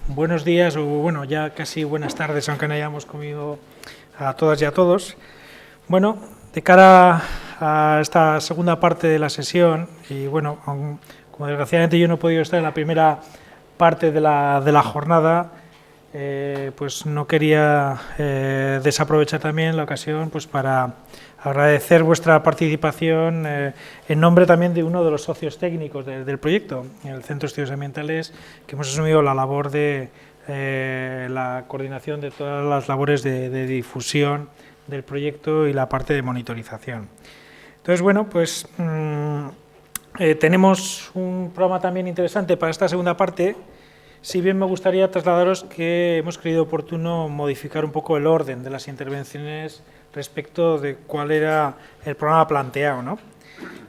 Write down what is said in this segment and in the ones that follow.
Buenos días o bueno, ya casi buenas tardes, aunque no hayamos comido a todas y a todos. Bueno, de cara a esta segunda parte de la sesión, y bueno, como desgraciadamente yo no he podido estar en la primera parte de la jornada, pues no quería desaprovechar también la ocasión pues para agradecer vuestra participación en nombre también de uno de los socios técnicos del proyecto, el Centro de Estudios Ambientales, que hemos asumido la labor de la coordinación de todas las labores de difusión del proyecto y la parte de monitorización. Entonces, bueno, pues tenemos un programa también interesante para esta segunda parte. Si bien me gustaría trasladaros que hemos creído oportuno modificar un poco el orden de las intervenciones respecto de cuál era el programa planteado, ¿no?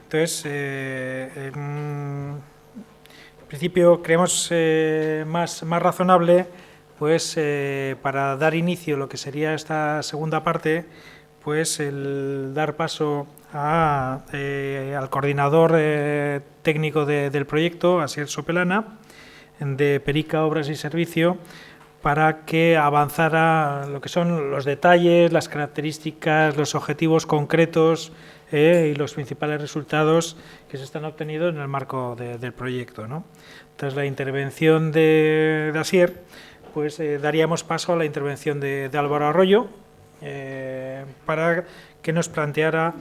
Entonces, en principio creemos más razonable, pues para dar inicio a lo que sería esta segunda parte, pues el dar paso al coordinador técnico del proyecto, Asier Sopelana, de Perica Obras y Servicio, para que avanzara lo que son los detalles, las características, los objetivos concretos y los principales resultados que se están obteniendo en el marco del proyecto, ¿no? Tras la intervención de Asier, pues daríamos paso a la intervención de Álvaro Arroyo, para que nos planteara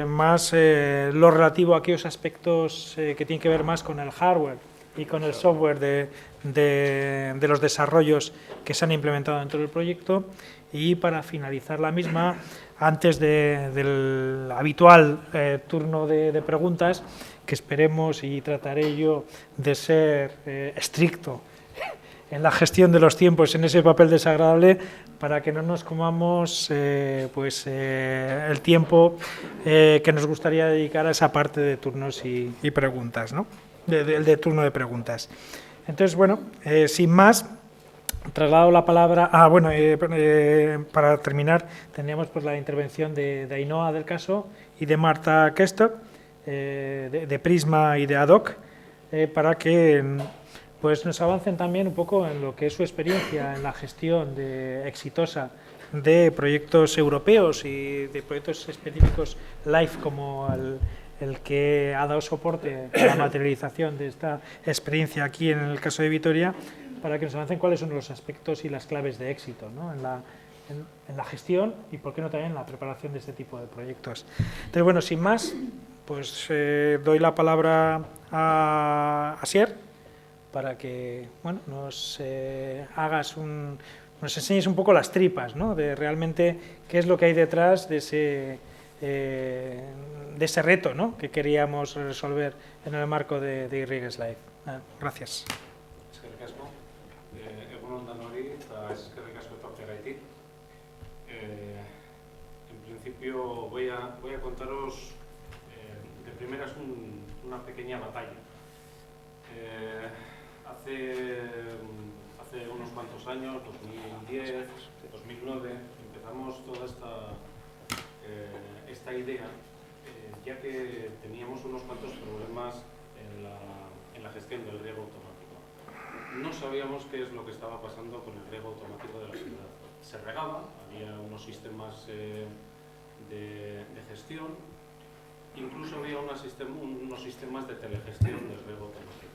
más lo relativo a aquellos aspectos que tienen que ver más con el hardware y con el software de los desarrollos que se han implementado dentro del proyecto. Y para finalizar la misma, antes del habitual turno de preguntas, que esperemos y trataré yo de ser estricto en la gestión de los tiempos en ese papel desagradable, para que no nos comamos el tiempo que nos gustaría dedicar a esa parte de turnos y preguntas, ¿no? De turno de preguntas. Entonces, bueno, sin más, traslado la palabra. Para terminar, tendríamos pues la intervención de Ainhoa del caso y de Marta Kestock, de Prisma y de ADOC, para que pues nos avancen también un poco en lo que es su experiencia en la gestión exitosa de proyectos europeos y de proyectos específicos LIFE, como el que ha dado soporte a la materialización de esta experiencia aquí en el caso de Vitoria, para que nos avancen cuáles son los aspectos y las claves de éxito, ¿no? en la gestión y, por qué no, también en la preparación de este tipo de proyectos. Entonces, bueno, sin más, pues doy la palabra a Asier, para que bueno, nos nos enseñes un poco las tripas, ¿no? De realmente qué es lo que hay detrás de ese reto, ¿no? Que queríamos resolver en el marco de Irrigues Live. Gracias. Eskerrik asko. Egunon danori eta eskerrik asko etortzeagatik. En principio voy a contaros de primeras una pequeña batalla. Hace unos cuantos años, 2010, 2009, empezamos toda esta idea, ya que teníamos unos cuantos problemas en la gestión del riego automático. No sabíamos qué es lo que estaba pasando con el riego automático de la ciudad. Se regaba, había unos sistemas de gestión, incluso había unos sistemas de telegestión del riego automático.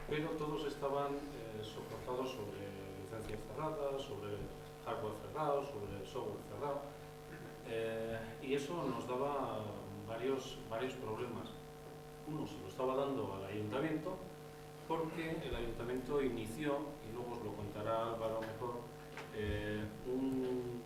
Pero todos estaban soportados sobre licencias cerradas, sobre hardware cerrado, sobre software cerrado, y eso nos daba varios problemas. Uno se lo estaba dando al ayuntamiento, porque el ayuntamiento inició, y luego os lo contará Álvaro mejor, un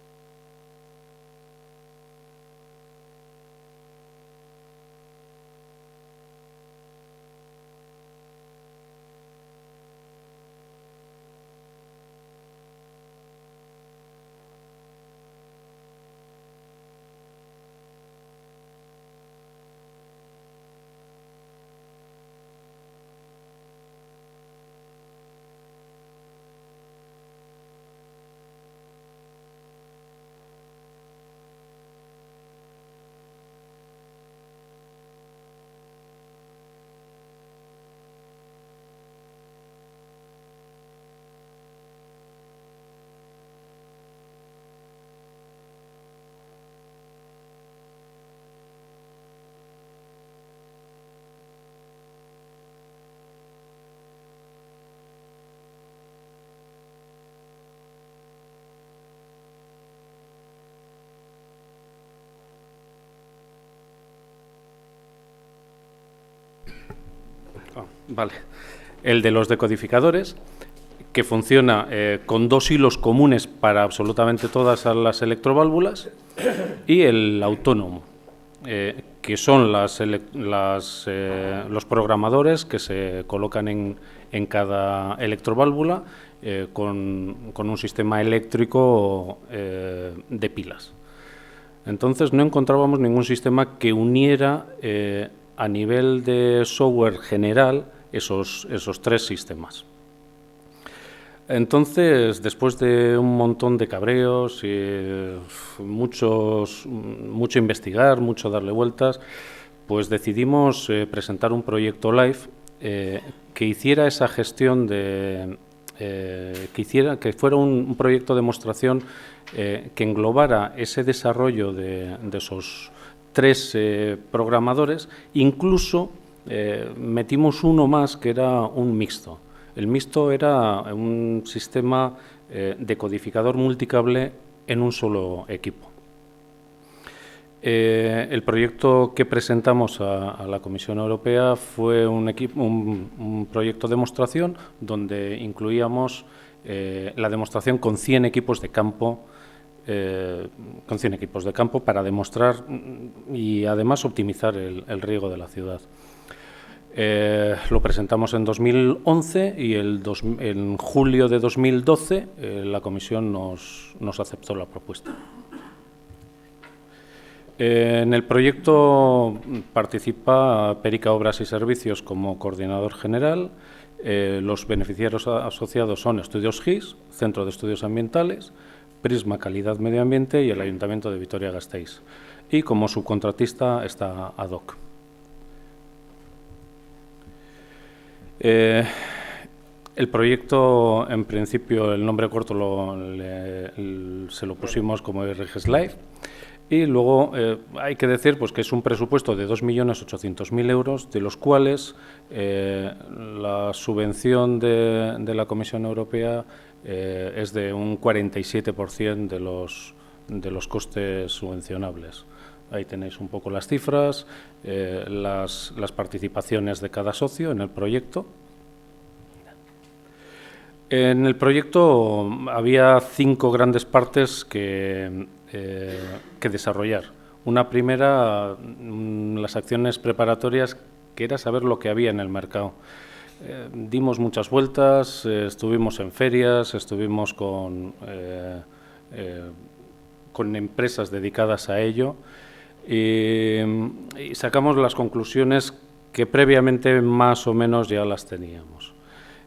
Vale. El de los decodificadores, que funciona con 2 hilos comunes para absolutamente todas las electroválvulas, y el autónomo, que son los programadores que se colocan en cada electroválvula con un sistema eléctrico de pilas. Entonces, no encontrábamos ningún sistema que uniera a nivel de software general esos 3 sistemas. Entonces, después de un montón de cabreos y mucho investigar, mucho darle vueltas, pues decidimos presentar un proyecto live que hiciera esa gestión que fuera un proyecto de demostración que englobara ese desarrollo de esos 3 programadores. Incluso metimos uno más, que era un mixto. El mixto era un sistema de codificador multicable en un solo equipo. El proyecto que presentamos a la Comisión Europea fue un proyecto de demostración donde incluíamos la demostración con 100 equipos de campo, para demostrar y además optimizar el riego de la ciudad. Lo presentamos en 2011 y en julio de 2012 la Comisión nos aceptó la propuesta. En el proyecto participa Perica Obras y Servicios como coordinador general. Los beneficiarios asociados son Estudios GIS, Centro de Estudios Ambientales, Prisma Calidad Medio Ambiente y el Ayuntamiento de Vitoria-Gasteiz. Y como subcontratista está ADOC. El proyecto, en principio, el nombre corto se lo pusimos como RGS Live. Y luego hay que decir pues, que es un presupuesto de 2.800.000 euros, de los cuales la subvención de la Comisión Europea es de un 47% de los costes subvencionables. Ahí tenéis un poco las cifras, las participaciones de cada socio en el proyecto. En el proyecto había 5 grandes partes que desarrollar. Una primera, las acciones preparatorias, que era saber lo que había en el mercado. Dimos muchas vueltas, estuvimos en ferias, estuvimos con empresas dedicadas a ello y sacamos las conclusiones que previamente más o menos ya las teníamos.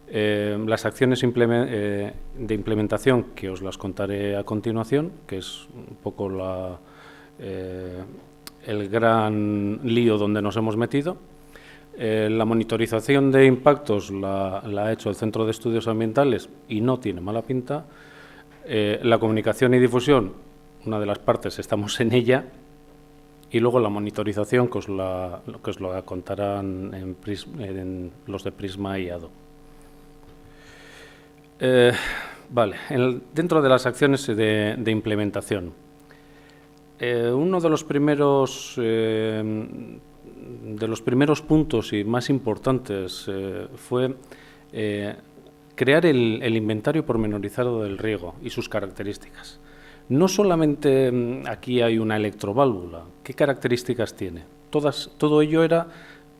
Las acciones de implementación, que os las contaré a continuación, que es un poco el gran lío donde nos hemos metido. La monitorización de impactos la ha hecho el Centro de Estudios Ambientales y no tiene mala pinta. La comunicación y difusión, una de las partes, estamos en ella. Y luego la monitorización, que os lo contarán en los de Prisma y ADO. Vale, dentro de las acciones de implementación, uno de los primeros puntos y más importantes fue crear el inventario pormenorizado del riego y sus características. No solamente aquí hay una electroválvula, ¿qué características tiene? Todo ello era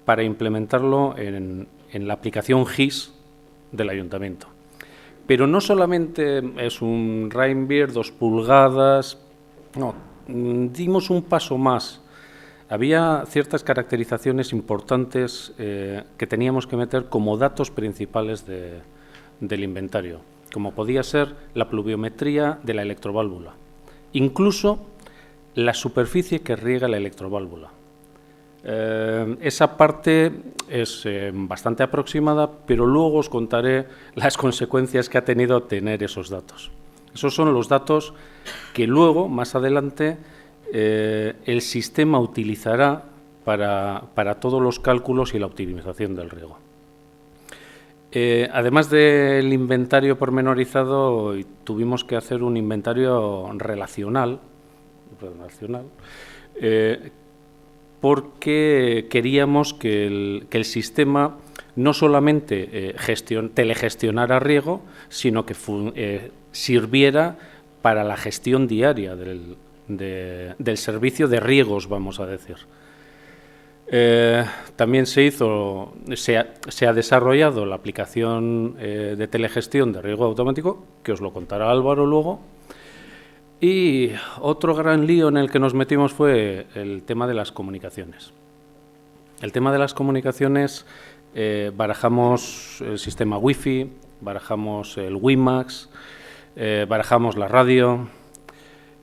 para implementarlo en la aplicación GIS del Ayuntamiento. Pero no solamente es un Reinbeer, 2 pulgadas, no, dimos un paso más. Había ciertas caracterizaciones importantes que teníamos que meter como datos principales del inventario, como podía ser la pluviometría de la electroválvula, incluso la superficie que riega la electroválvula. Esa parte es bastante aproximada, pero luego os contaré las consecuencias que ha tenido tener esos datos. Esos son los datos que luego, más adelante, el sistema utilizará para todos los cálculos y la optimización del riego. Además del inventario pormenorizado, tuvimos que hacer un inventario relacional, porque queríamos que el sistema no solamente telegestionara riego, sino que sirviera para la gestión diaria del servicio de riegos, vamos a decir. También se ha desarrollado la aplicación de telegestión de riego automático, que os lo contará Álvaro luego. Y otro gran lío en el que nos metimos fue el tema de las comunicaciones. El tema de las comunicaciones, barajamos el sistema Wi-Fi, barajamos el WiMAX, barajamos la radio,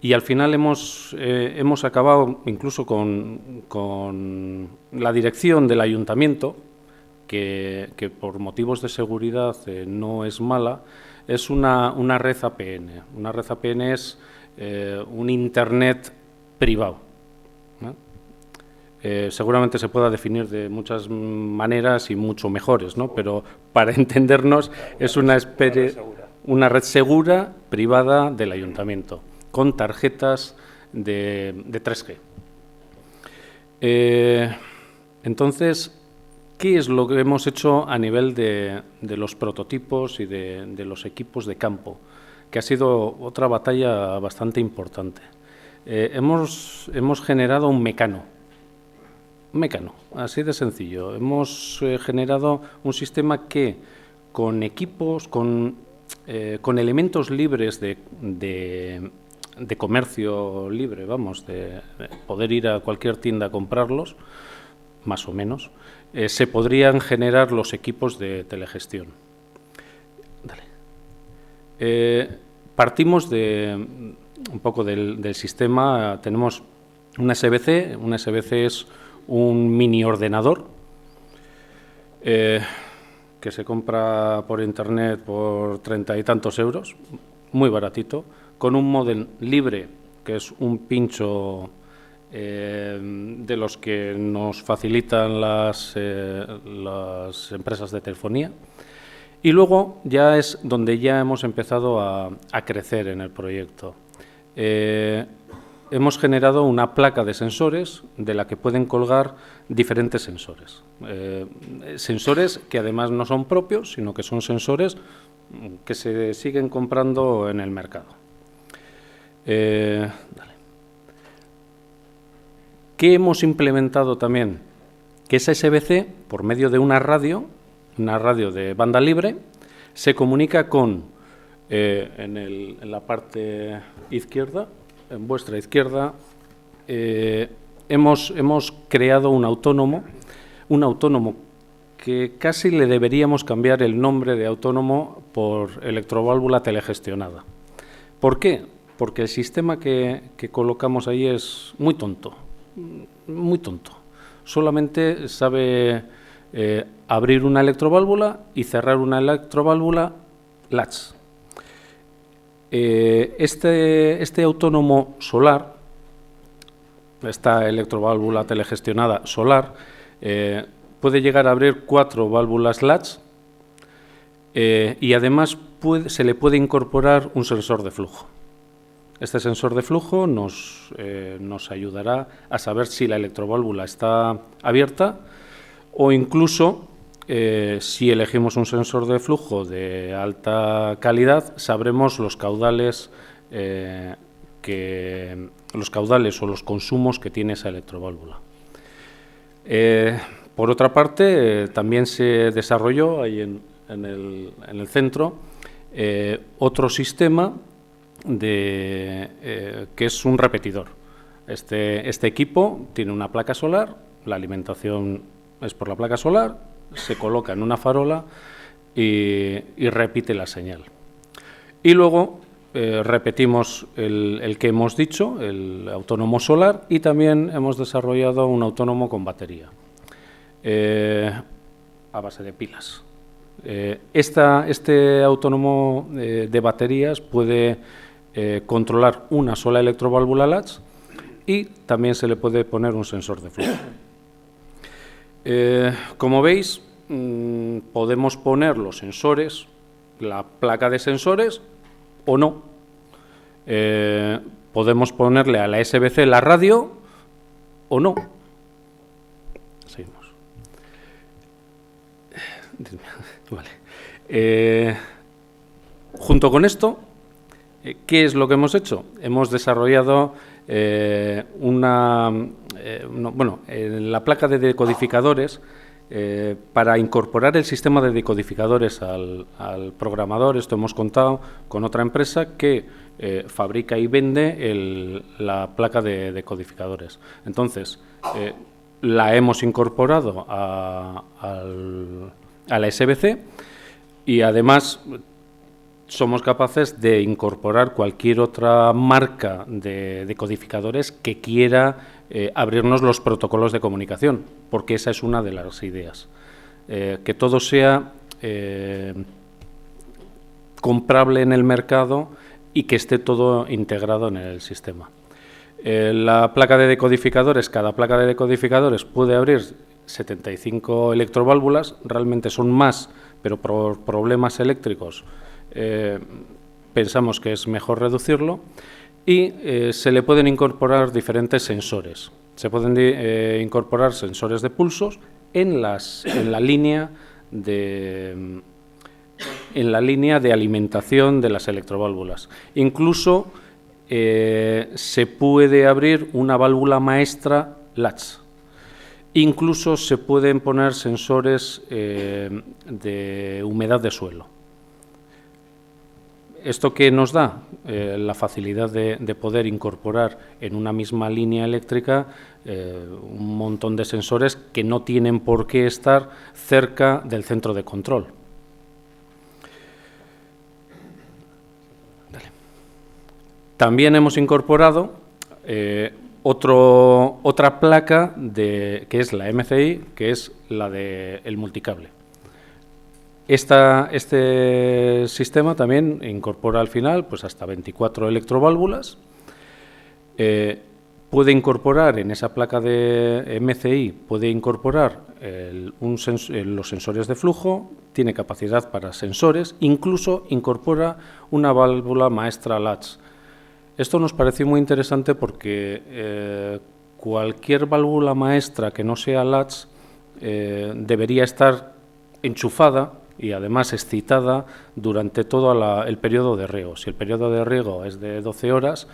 y al final hemos acabado incluso con la dirección del ayuntamiento, que por motivos de seguridad no es mala, es una red APN. Una red APN es un Internet privado, ¿no? Seguramente se pueda definir de muchas maneras y mucho mejores, ¿no? Pero para entendernos es una red segura privada del ayuntamiento, con tarjetas de 3G. Entonces, ¿qué es lo que hemos hecho a nivel de los prototipos y de los equipos de campo? Que ha sido otra batalla bastante importante. Hemos generado un mecano, así de sencillo. Hemos generado un sistema que, con equipos, con elementos libres de comercio libre, vamos, de poder ir a cualquier tienda a comprarlos, más o menos, se podrían generar los equipos de telegestión. Partimos un poco del sistema. Tenemos una SBC. Una SBC es un mini ordenador que se compra por internet por 30 y tantos euros, muy baratito, con un módem libre, que es un pincho de los que nos facilitan las empresas de telefonía. Y luego ya es donde ya hemos empezado a crecer en el proyecto. Hemos generado una placa de sensores de la que pueden colgar diferentes sensores. Sensores que además no son propios, sino que son sensores que se siguen comprando en el mercado. ¿Qué hemos implementado también? Que esa SBC, por medio de una radio de banda libre, se comunica con, en la parte izquierda, en vuestra izquierda, hemos creado un autónomo que casi le deberíamos cambiar el nombre de autónomo por electroválvula telegestionada. ¿Por qué? Porque el sistema que colocamos ahí es muy tonto, muy tonto. Solamente sabe abrir una electroválvula y cerrar una electroválvula latch. Este autónomo solar, esta electroválvula telegestionada solar, puede llegar a abrir 4 válvulas latch y además se le puede incorporar un sensor de flujo. Este sensor de flujo nos ayudará a saber si la electroválvula está abierta, o incluso, si elegimos un sensor de flujo de alta calidad, sabremos los caudales o los consumos que tiene esa electroválvula. Por otra parte, también se desarrolló ahí en el centro otro sistema que es un repetidor. Este equipo tiene una placa solar, la alimentación es por la placa solar, se coloca en una farola y repite la señal. Y luego repetimos el que hemos dicho, el autónomo solar, y también hemos desarrollado un autónomo con batería, a base de pilas. Este autónomo de baterías puede controlar una sola electroválvula latch y también se le puede poner un sensor de flujo. Como veis, podemos poner los sensores, la placa de sensores o no. Podemos ponerle a la SBC la radio o no. Seguimos. Vale. Junto con esto, ¿qué es lo que hemos hecho? Hemos desarrollado la placa de decodificadores. Para incorporar el sistema de decodificadores al programador, esto hemos contado con otra empresa que fabrica y vende la placa de decodificadores. Entonces, la hemos incorporado a la SBC y además somos capaces de incorporar cualquier otra marca de decodificadores que quiera abrirnos los protocolos de comunicación, porque esa es una de las ideas. Que todo sea comprable en el mercado y que esté todo integrado en el sistema. La placa de decodificadores, cada placa de decodificadores puede abrir 75 electroválvulas, realmente son más, pero por problemas eléctricos pensamos que es mejor reducirlo, y se le pueden incorporar diferentes sensores. Se pueden incorporar sensores de pulsos en la línea de alimentación de las electroválvulas. Incluso se puede abrir una válvula maestra latch. Incluso se pueden poner sensores de humedad de suelo. ¿Esto qué nos da? La facilidad de poder incorporar en una misma línea eléctrica un montón de sensores que no tienen por qué estar cerca del centro de control. Dale. También hemos incorporado otra placa que es la MCI, que es la del multicable. Este sistema también incorpora al final pues hasta 24 electroválvulas. Puede incorporar en esa placa de MCI, puede incorporar los sensores de flujo, tiene capacidad para sensores, incluso incorpora una válvula maestra latch. Esto nos pareció muy interesante porque cualquier válvula maestra que no sea latch debería estar enchufada y además excitada durante todo el periodo de riego. Si el periodo de riego es de 12 horas,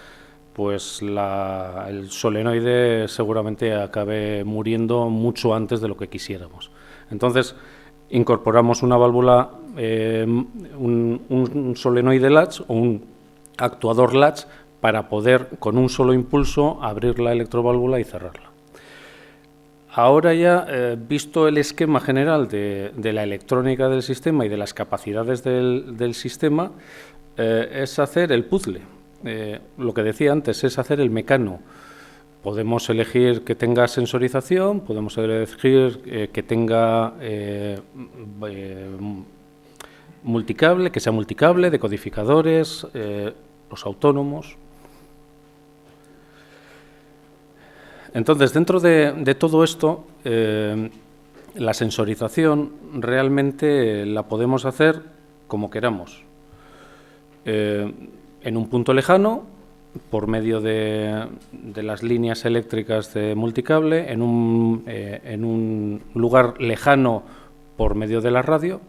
pues el solenoide seguramente acabe muriendo mucho antes de lo que quisiéramos. Entonces, incorporamos una válvula, un solenoide latch o un actuador latch para poder, con un solo impulso, abrir la electroválvula y cerrarla. Ahora ya, visto el esquema general de la electrónica del sistema y de las capacidades del sistema, es hacer el puzzle. Lo que decía antes es hacer el mecano. Podemos elegir que tenga sensorización, podemos elegir que tenga multicable, que sea multicable, decodificadores, los autónomos. Entonces, dentro de todo esto, la sensorización realmente la podemos hacer como queramos. En un punto lejano, por medio de las líneas eléctricas de multicable, en un lugar lejano por medio de la radio,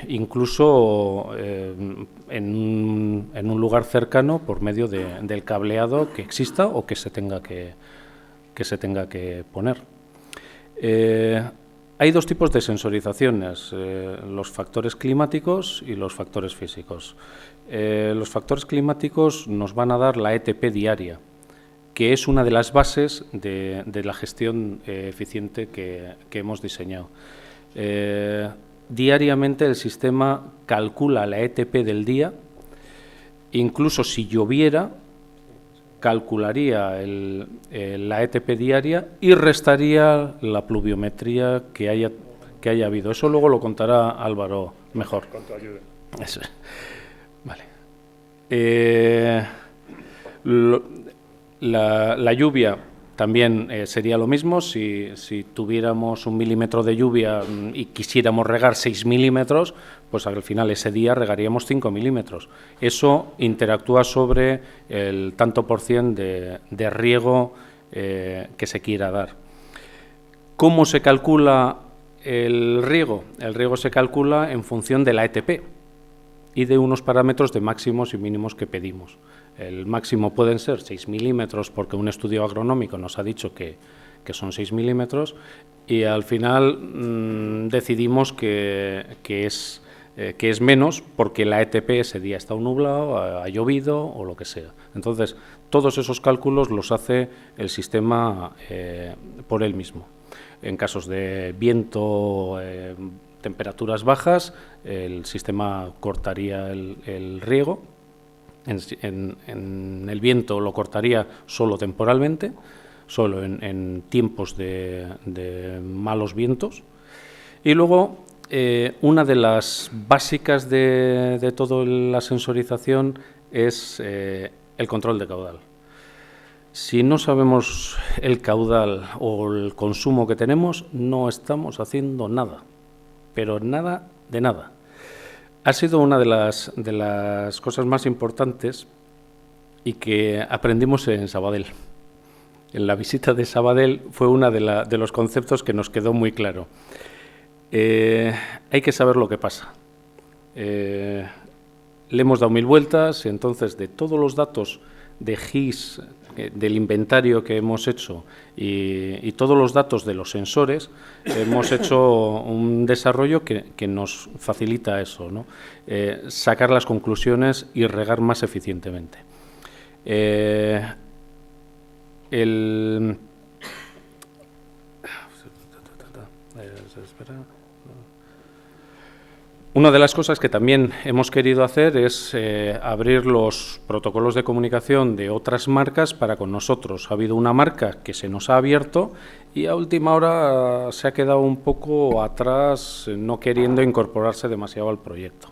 incluso en un lugar cercano por medio del cableado que exista o que se tenga que poner. Hay dos tipos de sensorizaciones, los factores climáticos y los factores físicos. Los factores climáticos nos van a dar la ETP diaria, que es una de las bases de la gestión eficiente que hemos diseñado. Diariamente el sistema calcula la ETP del día, incluso si lloviera, calcularía la ETP diaria y restaría la pluviometría que haya habido. Eso luego lo contará Álvaro mejor. Con tu ayuda. Eso. Vale. La lluvia también sería lo mismo. Si tuviéramos 1 milímetro de lluvia y quisiéramos regar 6 milímetros, pues al final ese día regaríamos 5 milímetros. Eso interactúa sobre el tanto por cien de riego que se quiera dar. ¿Cómo se calcula el riego se calcula en función de la ETP y de unos parámetros de máximos y mínimos que pedimos. El máximo pueden ser 6 milímetros porque un estudio agronómico nos ha dicho que son 6 milímetros y al final decidimos que es menos porque la ETP ese día está nublado, ha llovido o lo que sea. Entonces, todos esos cálculos los hace el sistema por él mismo. En casos de viento, temperaturas bajas, el sistema cortaría el riego. En el viento lo cortaría solo temporalmente, solo en tiempos de malos vientos. Y luego, una de las básicas de toda la sensorización es el control de caudal. Si no sabemos el caudal o el consumo que tenemos, no estamos haciendo nada, pero nada de nada. Ha sido una de las cosas más importantes y que aprendimos en Sabadell. En la visita de Sabadell fue uno de los conceptos que nos quedó muy claro. Hay que saber lo que pasa. Le hemos dado 1000 vueltas y entonces de todos los datos de GIS, del inventario que hemos hecho y todos los datos de los sensores, hemos hecho un desarrollo que nos facilita eso, ¿no? Sacar las conclusiones y regar más eficientemente. Una de las cosas que también hemos querido hacer es abrir los protocolos de comunicación de otras marcas para con nosotros. Ha habido una marca que se nos ha abierto y a última hora se ha quedado un poco atrás, no queriendo incorporarse demasiado al proyecto.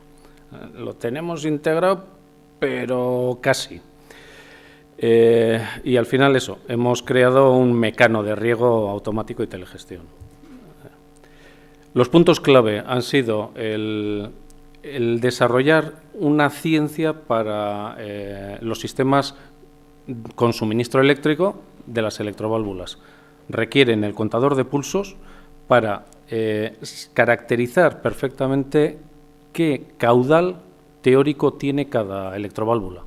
Lo tenemos integrado, pero casi. Y al final eso, hemos creado un mecano de riego automático y telegestión. Los puntos clave han sido el desarrollar una ciencia para los sistemas con suministro eléctrico de las electroválvulas. Requieren el contador de pulsos para caracterizar perfectamente qué caudal teórico tiene cada electroválvula.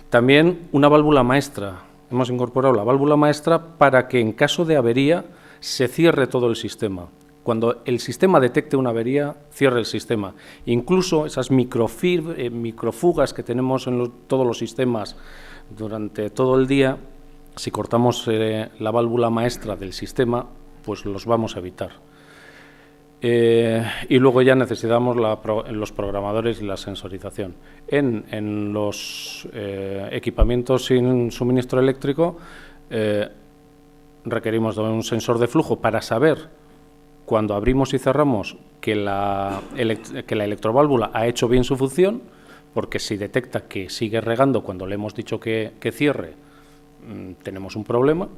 También una válvula maestra. Hemos incorporado la válvula maestra para que en caso de avería se cierre todo el sistema. Cuando el sistema detecte una avería, cierre el sistema. Incluso esas microfugas que tenemos en todos los sistemas durante todo el día, si cortamos la válvula maestra del sistema, pues los vamos a evitar. Y luego ya necesitamos los programadores y la sensorización. En los equipamientos sin suministro eléctrico, requerimos de un sensor de flujo para saber cuando abrimos y cerramos que la electroválvula ha hecho bien su función, porque si detecta que sigue regando cuando le hemos dicho que cierre, tenemos un problema.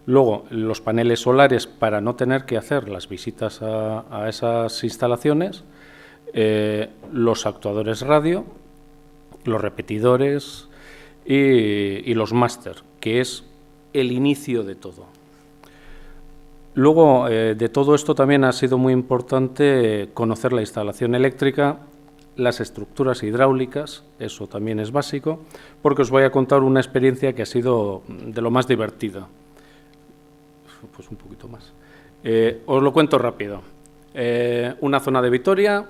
Luego, los paneles solares para no tener que hacer las visitas a esas instalaciones, los actuadores radio, los repetidores y los máster, que es el inicio de todo. Luego, de todo esto también ha sido muy importante conocer la instalación eléctrica, las estructuras hidráulicas, eso también es básico, porque os voy a contar una experiencia que ha sido de lo más divertida. Pues un poquito más. Os lo cuento rápido. Una zona de Vitoria,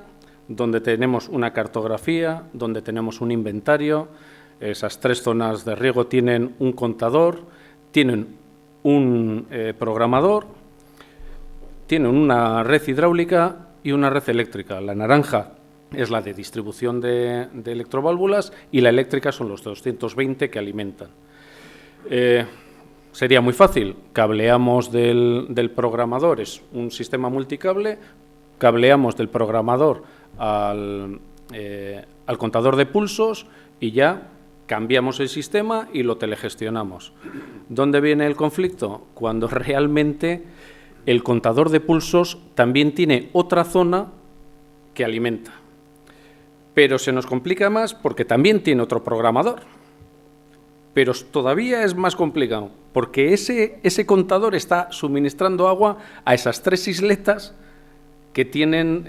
donde tenemos una cartografía, donde tenemos un inventario. Esas 3 zonas de riego tienen un contador, tienen un programador, tienen una red hidráulica y una red eléctrica. La naranja es la de distribución de electroválvulas y la eléctrica son los 220 que alimentan. Sería muy fácil, cableamos del programador, es un sistema multicable, cableamos del programador al contador de pulsos y ya cambiamos el sistema y lo telegestionamos. ¿Dónde viene el conflicto? Cuando realmente el contador de pulsos también tiene otra zona que alimenta. Pero se nos complica más porque también tiene otro programador. pero todavía es más complicado, porque ese contador está suministrando agua a esas 3 isletas que tienen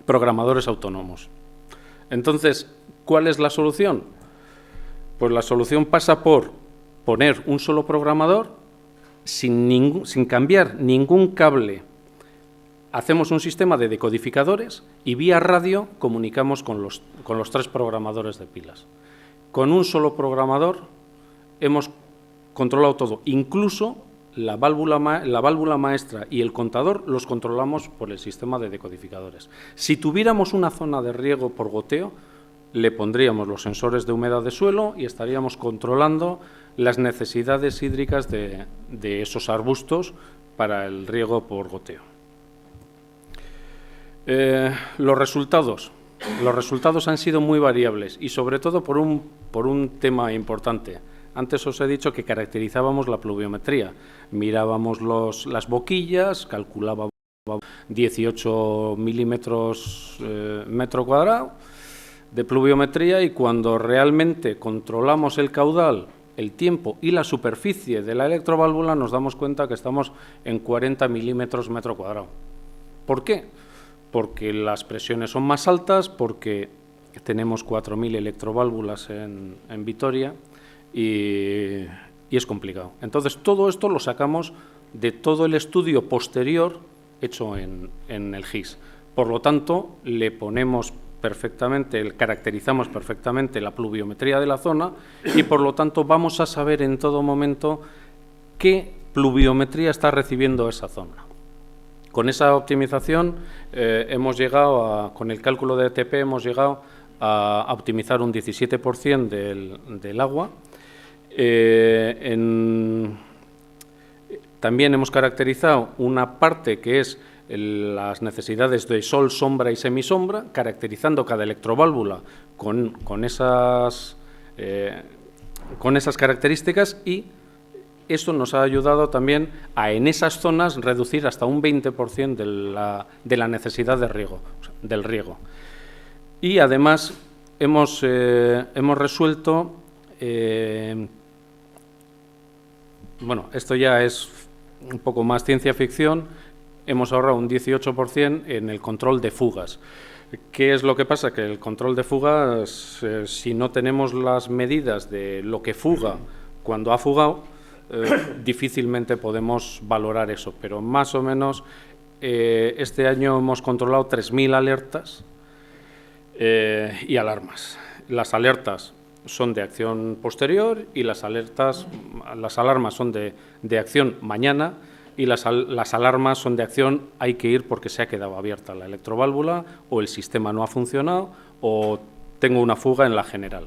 programadores autónomos. Entonces, ¿cuál es la solución? Pues la solución pasa por poner un solo programador sin cambiar ningún cable. Hacemos un sistema de decodificadores y vía radio comunicamos con los 3 programadores de pilas. Con un solo programador hemos controlado todo, incluso la válvula maestra y el contador los controlamos por el sistema de decodificadores. Si tuviéramos una zona de riego por goteo, le pondríamos los sensores de humedad de suelo y estaríamos controlando las necesidades hídricas de esos arbustos para el riego por goteo. Los resultados han sido muy variables y sobre todo por un tema importante. Antes os he dicho que caracterizábamos la pluviometría. Mirábamos las boquillas, calculábamos 18 milímetros metro cuadrado de pluviometría y cuando realmente controlamos el caudal, el tiempo y la superficie de la electroválvula nos damos cuenta que estamos en 40 milímetros metro cuadrado. ¿Por qué? Porque las presiones son más altas, porque tenemos 4.000 electroválvulas en Vitoria y es complicado. Entonces, todo esto lo sacamos de todo el estudio posterior hecho en el GIS. Por lo tanto, le ponemos caracterizamos perfectamente la pluviometría de la zona y, por lo tanto, vamos a saber en todo momento qué pluviometría está recibiendo esa zona. Con esa optimización hemos llegado con el cálculo de ETP hemos llegado a optimizar un 17% del agua. También hemos caracterizado una parte que es las necesidades de sol, sombra y semisombra, caracterizando cada electroválvula con esas características, y esto nos ha ayudado también a, en esas zonas, reducir hasta un 20% de la necesidad de riego, del riego. Y además hemos resuelto, bueno, esto ya es un poco más ciencia ficción, hemos ahorrado un 18% en el control de fugas. ¿Qué es lo que pasa? Que el control de fugas, si no tenemos las medidas de lo que fuga cuando ha fugado, difícilmente podemos valorar eso, pero más o menos este año hemos controlado 3.000 alertas y alarmas. Las alertas son de acción posterior y las alarmas son de acción mañana, y las alarmas son de acción hay que ir porque se ha quedado abierta la electroválvula o el sistema no ha funcionado o tengo una fuga en la general.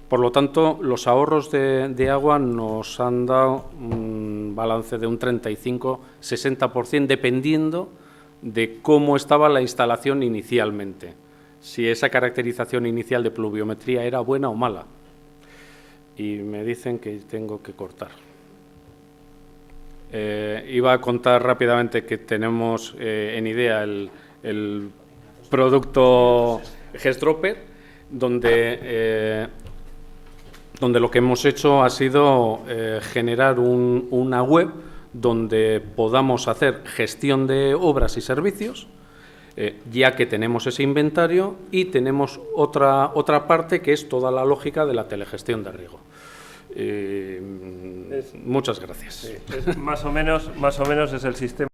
Por lo tanto, los ahorros de agua nos han dado un balance de un 35-60%, dependiendo de cómo estaba la instalación inicialmente, si esa caracterización inicial de pluviometría era buena o mala. Y me dicen que tengo que cortar. Iba a contar rápidamente que tenemos en idea el producto GESDropper, donde lo que hemos hecho ha sido generar una web donde podamos hacer gestión de obras y servicios, ya que tenemos ese inventario, y tenemos otra parte que es toda la lógica de la telegestión de riego. Muchas gracias. Más o menos es el sistema.